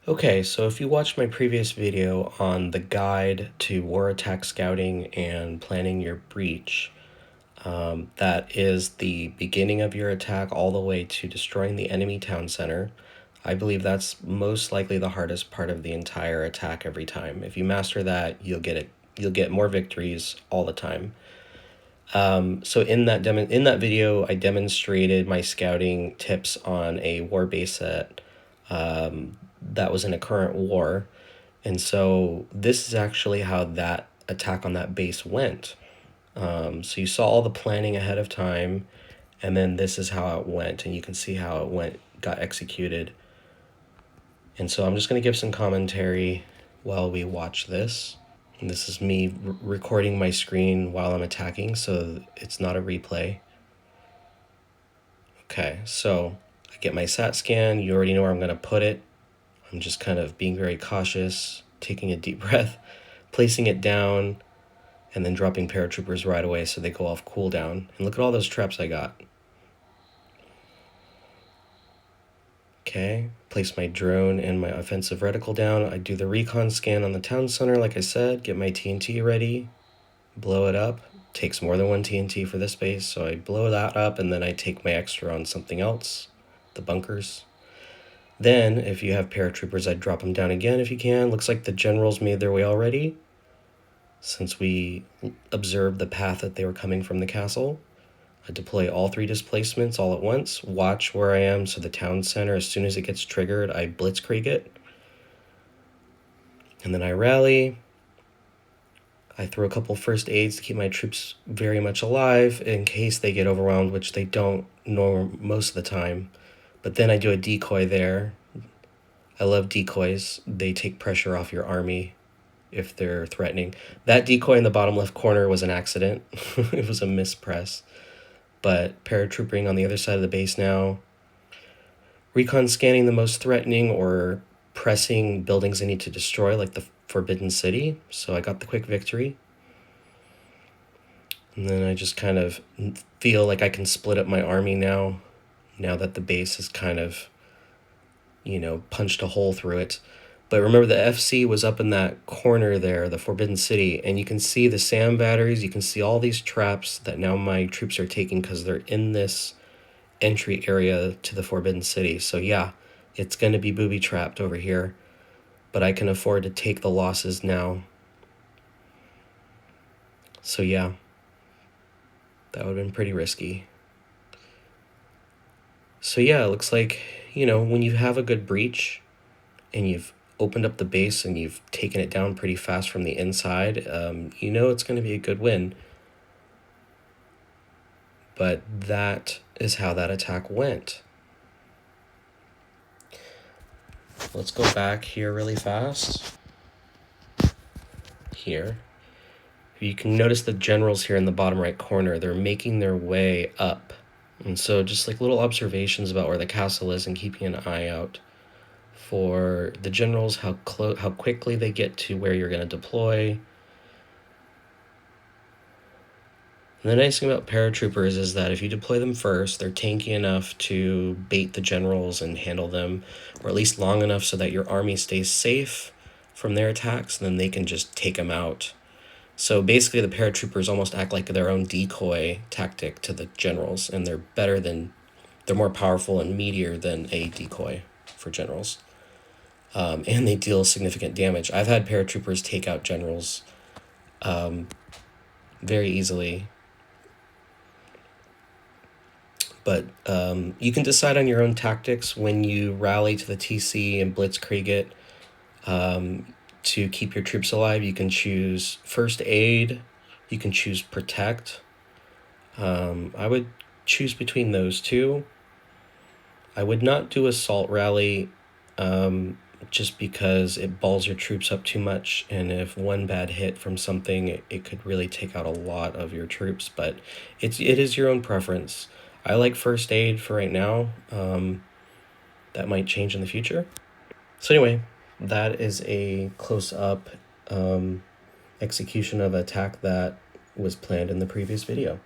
Okay, so if you watched my previous video on the guide to war attack scouting and planning your breach, that is the beginning of your attack all the way to destroying the enemy town center. I believe that's most likely the hardest part of the entire attack every time. If you master that, you'll get more victories all the time. So in that video, I demonstrated my scouting tips on a war base that was in a current war. And so this is actually how that attack on that base went. So you saw all the planning ahead of time, and then this is how it went, and you can see how it got executed. And so I'm just going to give some commentary while we watch this. And this is me recording my screen while I'm attacking, so it's not a replay. Okay, so I get my sat scan. You already know where I'm going to put it. I'm just kind of being very cautious, taking a deep breath, placing it down, and then dropping paratroopers right away so they go off cooldown. And look at all those traps I got. Okay, place my drone and my offensive reticle down. I do the recon scan on the town center, like I said, get my TNT ready, blow it up. Takes more than one TNT for this base, so I blow that up, and then I take my extra on something else, the bunkers. Then, if you have paratroopers, I'd drop them down again if you can. Looks like the generals made their way already, since we observed the path that they were coming from the castle. I deploy all 3 displacements all at once. Watch where I am, so the town center, as soon as it gets triggered, I blitzkrieg it. And then I rally. I throw a couple first aids to keep my troops very much alive in case they get overwhelmed, which they don't most of the time. But then I do a decoy there. I love decoys. They take pressure off your army if they're threatening. That decoy in the bottom left corner was an accident. It was a mispress. But paratroopering on the other side of the base now. Recon scanning the most threatening or pressing buildings I need to destroy, like the Forbidden City. So I got the quick victory. And then I just kind of feel like I can split up my army now that the base is kind of, punched a hole through it. But remember, the FC was up in that corner there, the Forbidden City, and you can see the SAM batteries, you can see all these traps that now my troops are taking because they're in this entry area to the Forbidden City. So yeah, it's going to be booby-trapped over here, but I can afford to take the losses now. So yeah, that would have been pretty risky. So yeah, it looks like, when you have a good breach and you've opened up the base and you've taken it down pretty fast from the inside, it's going to be a good win. But that is how that attack went. Let's go back here really fast. Here. You can notice the generals here in the bottom right corner. They're making their way up. And so just like little observations about where the castle is and keeping an eye out for the generals, how quickly they get to where you're going to deploy. And the nice thing about paratroopers is that if you deploy them first, they're tanky enough to bait the generals and handle them, or at least long enough so that your army stays safe from their attacks, and then they can just take them out. So basically the paratroopers almost act like their own decoy tactic to the generals, and they're more powerful and meatier than a decoy for generals. And they deal significant damage. I've had paratroopers take out generals very easily. But you can decide on your own tactics when you rally to the TC and blitzkrieg it. To keep your troops alive, you can choose first aid, you can choose protect. I would choose between those two. I would not do assault rally just because it balls your troops up too much, and if one bad hit from something, it could really take out a lot of your troops, but it is your own preference. I like first aid for right now. That might change in the future. So anyway, that is a close-up execution of an attack that was planned in the previous video.